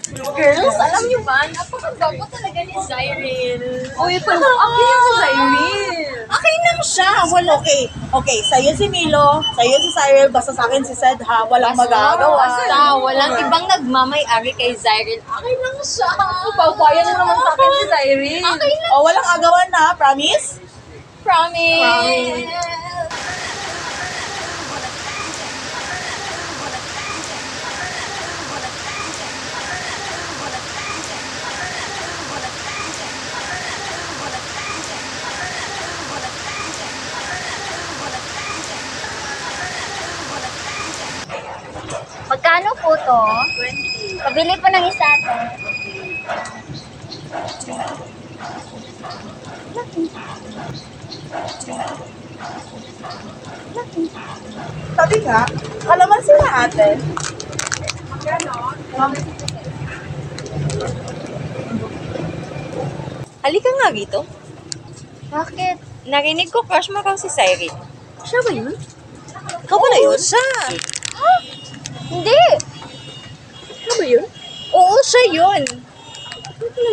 Girls, alam niyo ba, napakagwapo talaga ni Zyril. Uy, parang akin yung sa Zyril. Okay lang siya. Well, okay. Okay, sa'yo si Milo, sa'yo si Cyril, basta sa akin si Sed ha. Walang magagawa. Basta, walang ibang nagmamay-ari kay Zyril. Okay lang siya. Paupayan mo naman sa akin si Zyril. Okay lang. O, walang agawan ha. Promise? Promise. Magkano po to? 20. Pabili po ng isa ate. Sabi nga, kalamansi na ate. Halika nga dito. Bakit? Narinig ko crush mo raw si Cyril. Siya ba yun? Ikaw pala yun? Siya. Hindi! Siya ba yun? Oo, siya yun.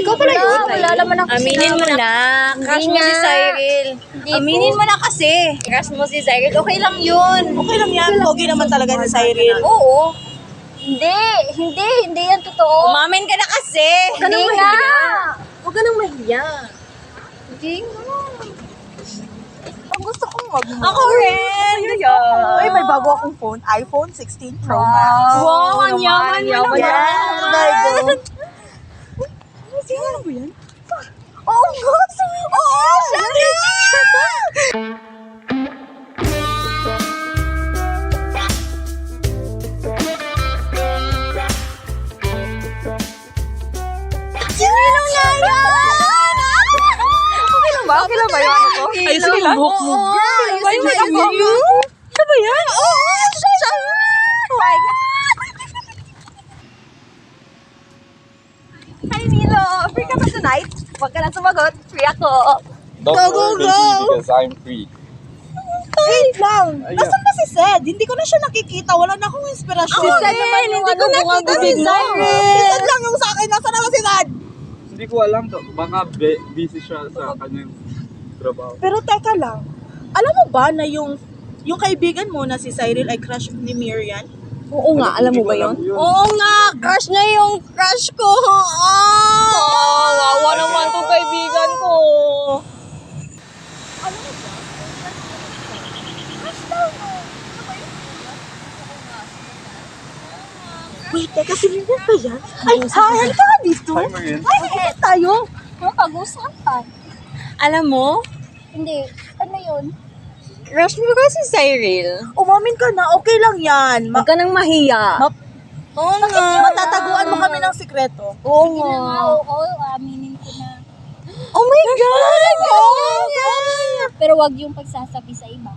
Ikaw pala yun? Wala naman ako Aminin mo na. Crush mo si nga. Cyril. Hindi Aminin po. mo na kasi. Crush mo si Cyril. Okay lang yun. Okay lang yan. Pogi naman talaga si Cyril. Oo. Hindi yan totoo. Umamin ka na kasi. Hindi nga! Huwag ka nang mahiya. Hindi nga. Ang gusto kong mag-mo. Ako rin. Ay, may bago akong phone. iPhone 16 Pro Max. Wow, ang yaman mo naman. Yes, there you go. Sino ano ba yan? Oo, gusto mo. Oo, siya din. Sinilong na yan! Okay lang ba? Okay lang ba yung ano ko? Ay, sige lang, buhok mo. Girl, Ay, ayusin sige, mo ako. sige. Siya ba yan? Oo, siya. Oh my God. Hi, Milo. Free ka ba tonight? Huwag ka na sumagot. Free ako. Don't Go, go, worry, go! baby, because I'm free. Wait lang. Ayun. Nasaan ba si Sed? Hindi ko na siya nakikita. Wala na akong inspirasyon. Si Sed naman yung Hindi ko ano, nakita bungabubig si mo. Cyril. Si Sed lang yung sa akin. Nasaan na ba si Sed? Hindi ko alam to. Baka busy siya sa kanyang trabaho. Pero teka lang. Alam mo ba na yung kaibigan mo na si Cyril ay crush ni Miriam? Oo nga, alam mo ba yun? Oo nga, crush na yung crush ko. Wawa naman tong kaibigan ko. Wait, teka, si Miriam ba yan? Ay, hi, ka dito. Hi, Marin. Ay, nakikita tayo. Ano pag-usapan? Alam mo, Hindi. Ano yun? crush mo ba si Cyril? Umamin ka na, okay lang yan. Huwag ka nang mahiya. Oo nga. Matataguan mo kami ng sikreto. Oo Sige na nga, nga. oo. Aminin ko na. Oh my God! Oo nga. Pero wag yung pagsasabi sa iba.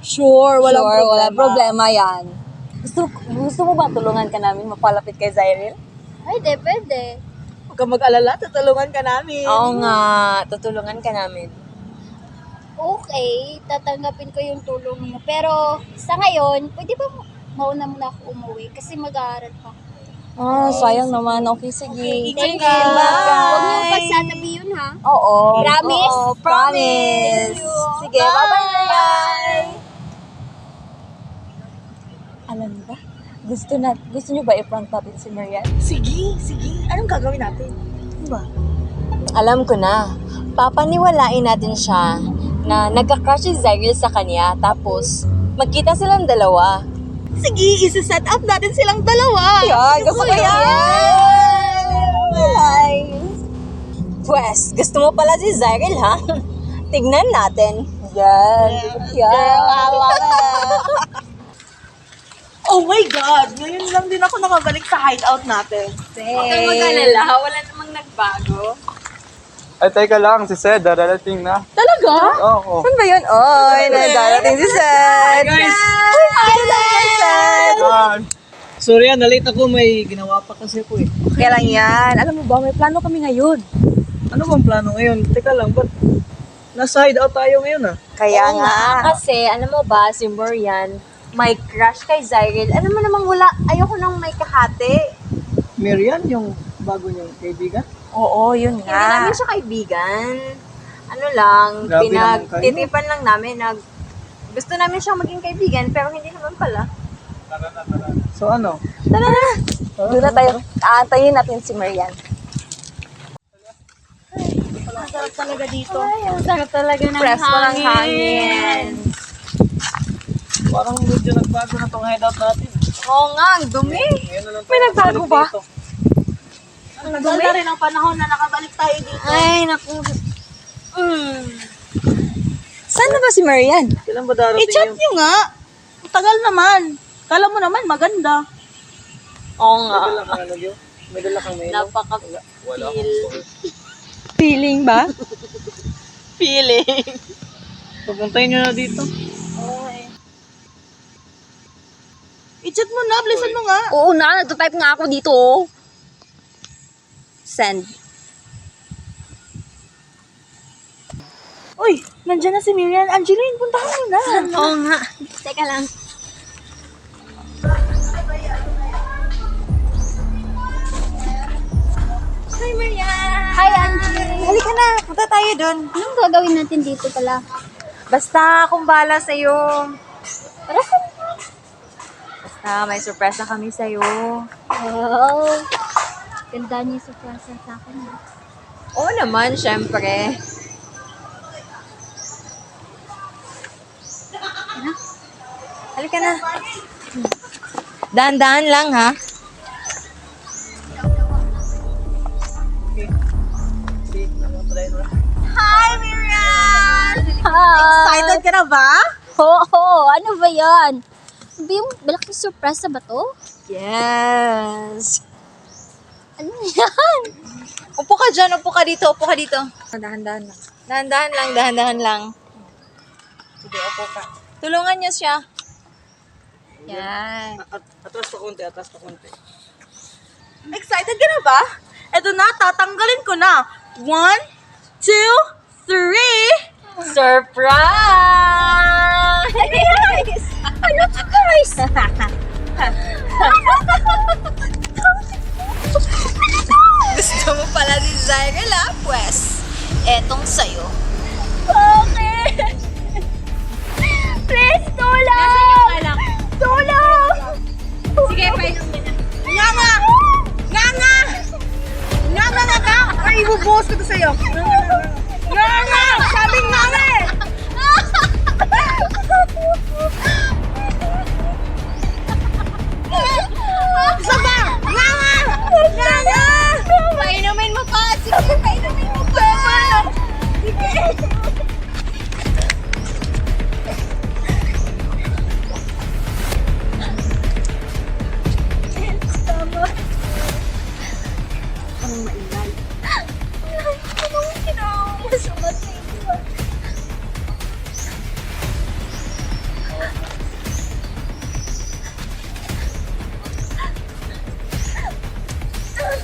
Sure, walang Sure, problema. wala problema yan. Gusto mo ba tulungan ka namin mapalapit kay Cyril? Ay, pwede. Huwag kang mag-alala, tutulungan ka namin. Oo nga, tutulungan ka namin. Okay, tatanggapin ko yung tulong niyo. Pero sa ngayon, pwede ba mauna muna ako umuwi? Kasi mag-aaral pa. Sayang naman. Okay, sige. Ingat Sige, ka. Huwag niyo pagsasabi yun ha. Oo. Promise? Oo, promise. Thank you. Sige, bye-bye. Alam niyo ba? Gusto niyo ba i-prank natin si Marian? Sige. Anong gagawin natin? Ano ba? Alam ko na. Papaniwalain natin siya na nagka-crush si Cyril sa kanya tapos magkita silang dalawa. Sige, isi-set up natin silang dalawa. Yan, gusto ko yan! Nice! Pwes, gusto mo pala si Cyril, ha? Tignan natin. Yan. Yan. I love it. Oh my God! Ngayon lang din ako nakabalik sa hideout natin. Huwag kang mag-alala. Wala namang nagbago. Ay, teka lang. Si Sed, darating na. Talaga? Oo. Saan ba yun? Oy, nagdarating si Sed. Guys! Hi, Sed! Sorry na-late ako. May ginawa pa kasi ako eh. Kaya lang yan. Alam mo ba, may plano kami ngayon. Ano bang plano ngayon? Teka lang, ba't nasa hideout tayo ngayon ah? Kaya nga. Kasi, alam mo ba, si Marian, may crush kay Cyril. Alam mo namang wala, ayoko nang may kahate. Miriam, yung bago niyong kaibigan? Oo, yun Hindi nga. namin siya kaibigan. Ano lang, Grabe naman kayo. pinagtitipan lang namin. Gusto namin siyang maging kaibigan, pero hindi naman pala. So ano? Tara na! Doon na tayo. Aantayin natin si Marian. Ang sarap talaga dito. Ay, ang sarap talaga ng Presko ng hangin. Parang medyo nagbago na tong hideout natin. Oo nga, ang dumi. Ngayon na lang May nagbago ba? dito. Ang tagal na rin ang panahon na nakabalik tayo dito. Ay, naku. Saan na ba si Marian? Kailan ba darating I-chat yung... nyo nga. Ang tagal naman. Kala mo naman maganda. Oo May dala kang ano yun? May dala kang menu? Wala akong Feeling ba? Feeling. Pupuntahin nyo na dito. I-chat mo na. Bilisan mo nga. Oo na, nagtatype nga ako dito. Oh. Send. Uy, nandyan na si Miriam. Angeline, puntahan mo na. Oo nga. Teka lang. Hi, Marian! Hi, Angie. Halika na, punta tayo doon. Anong gagawin natin dito pala? Basta, kung bala sa'yo. Para saan? Basta, may sorpresa kami sa'yo. Wow. Ganda niya sa surprise sa akin. Oo naman, syempre. Halika na. Dahan-dahan lang, ha? Hi, Miriam! Hi! Excited ka na ba? Oo, ano ba yan? Ano ba yung malaking surprise ba to? Yes. Ano yan? Upo ka dyan, upo ka dito, upo ka dito. Dahan-dahan lang. Dahan-dahan lang, dahan-dahan lang. Sige, upo ka. Tulungan niyo siya. Yan. Atras pa konti, atras pa konti. Excited ka na ba? Eto na, tatanggalin ko na. 1, 2, 3. Surprise! Ano surprise? Gusto mo pala ni Zyril, ha? Pues, etong sa'yo. Bakit? Please, tulong! Tulong! Sige, painom mo na. Nga nga! Nga nga! Nga nga nga nga! Ay, ibubuhos ko to sa'yo. Nga nga! Sabi nga nga eh! Isa ba? Nga nga! Nga nga! Painumin mo pa. Sige, painumin mo pa.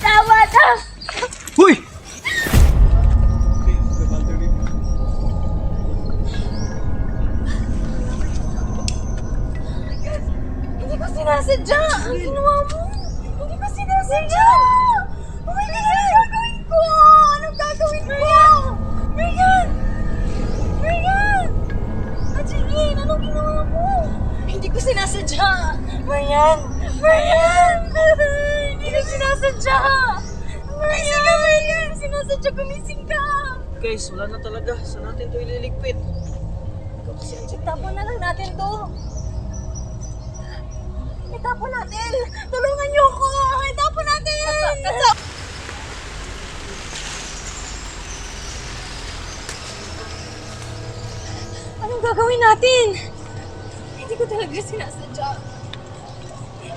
Tawa na! Huy! Hindi ko sinasadya. Ang ginawa mo. Hindi ko sinasadya. Oh my God, anong gagawin ko? Anong gagawin ko? Marian! Marian! Angeline, anong ginawa mo? Hindi ko sinasadya. Marian! Marian! Hindi ko sinasadya. Marian! Marian! Sinasadya, gumising ka. Guys, wala na talaga. Saan natin ito ililigpit? Itapon na lang natin to. Itapon natin. Tulungan niyo ako. Itapon natin. Kasa. Anong gagawin natin? Hindi ko talaga sinasadya.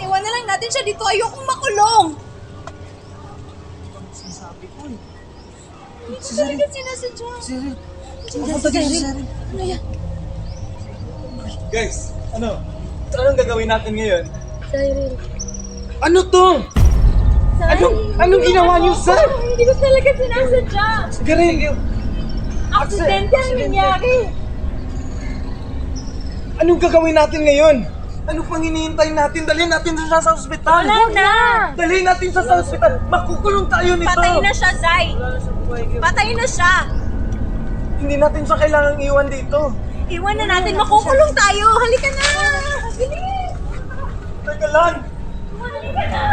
Iwan na lang natin siya dito. Ayokong makulong. Sinasabi ko eh. Hindi ko talaga sinasadya. Cyril. Pupunta dito si Cyril. Ano yan? Guys, anong gagawin natin ngayon? Cyril. Ano to? Anong ginawa niyo, sir? Hindi ko talaga sinasadya. Cyril, Aksidente ang nangyari. anong gagawin natin ngayon? Ano pang hinihintay natin? Dalhin natin siya sa ospital. Wala na! Dalhin natin siya sa ospital. Makukulong tayo nito. Patay na siya, Zay! Wala na siyang buhay. Patay na siya! Hindi natin siya kailangang iwan dito. Iwan na natin, makukulong tayo! Halika na! Bilis! Teka lang. Halika na!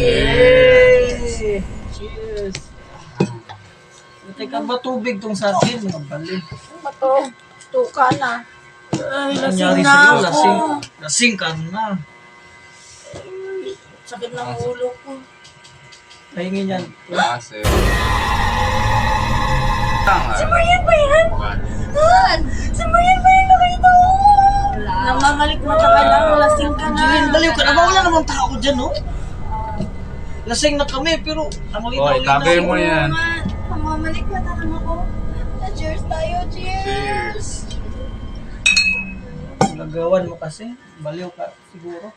Cheers! Cheers! Teka ba tubig tong sa akin? Magbalik. Bato, tuka na. Ay, nangyari sa'yo? Lasing ka na. Sakit ng ulo ko. Pahingin yan. Klase. Si Marian ba yan? Si Marian ba yan nakita ko? Namamalik mata ka lang, lasing ka na. Angeline, baliw ka na ba? Wala namang tao dyan, no? Lasing na kami, pero Hoy, tagay mo yan. Mamamalik na lang ako. Cheers tayo, cheers! Nagawan mo kasi. Baliw ka, siguro.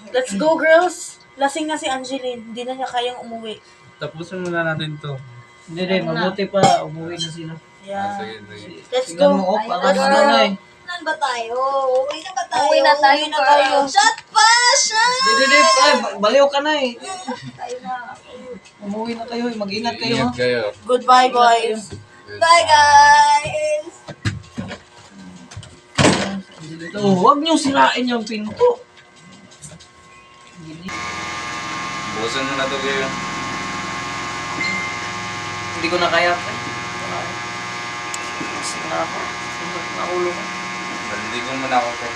Let's go, girls! Lasing na si Angeline, hindi na niya kayang umuwi. Tapusin muna natin to. Hindi rin, mabuti pa. Umuwi na sila. Yeah. Sige, sige. Let's Tingnan go! mo, para Let's na go! na eh. Saan ba tayo? Uwi na ba tayo? Uwi na tayo, Uwi na girl. tayo. Shot pa! Shot! Hindi, baliw ka na eh. Tayo na. Umuwi na kayo eh. Mag-ingat kayo. ha? Ingat kayo. Goodbye, boys! Bye, guys! Dito, huwag niyong sirain yung pinto. Bukasan mo na to kayo. Hindi ko na kaya. Sige na ako. Nakulo ko. Balindigan mo na ako to.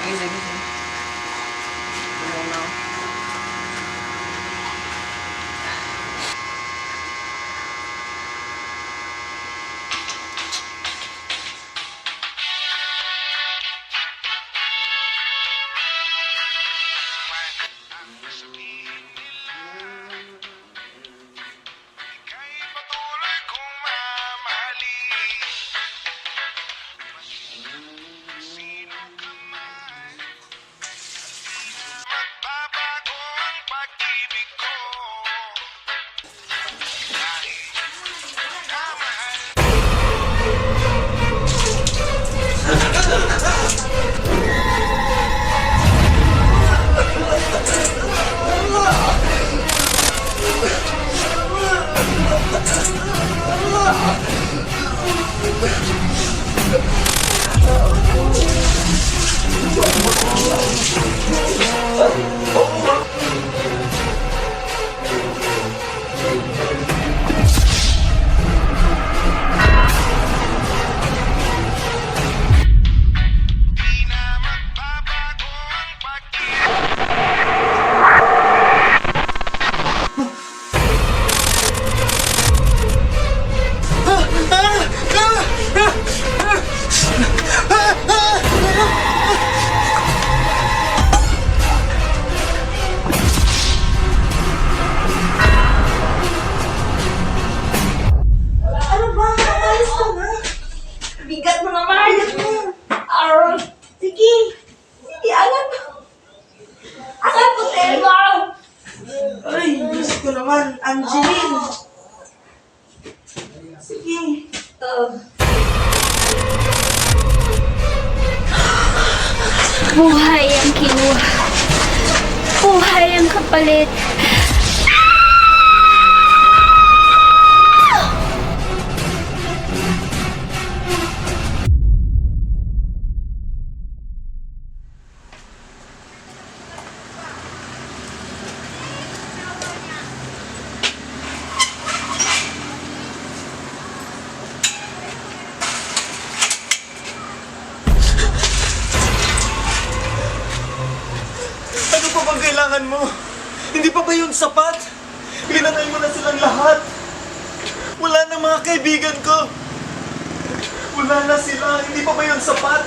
Sige. Tulong na ako. Ano ba? Alis ka na. Bigat mo naman. Arr. Sige. Sige, alam. Alam po, Telmo. Ay, Diyos ko naman. Angeline. Sige. Buhay ang kinuha. Buhay ang kapalit. Ano pa bang kailangan mo? Hindi pa ba yun sapat? Pinatay mo na silang lahat. Wala na mga kaibigan ko. Wala na sila. Hindi pa ba yun sapat?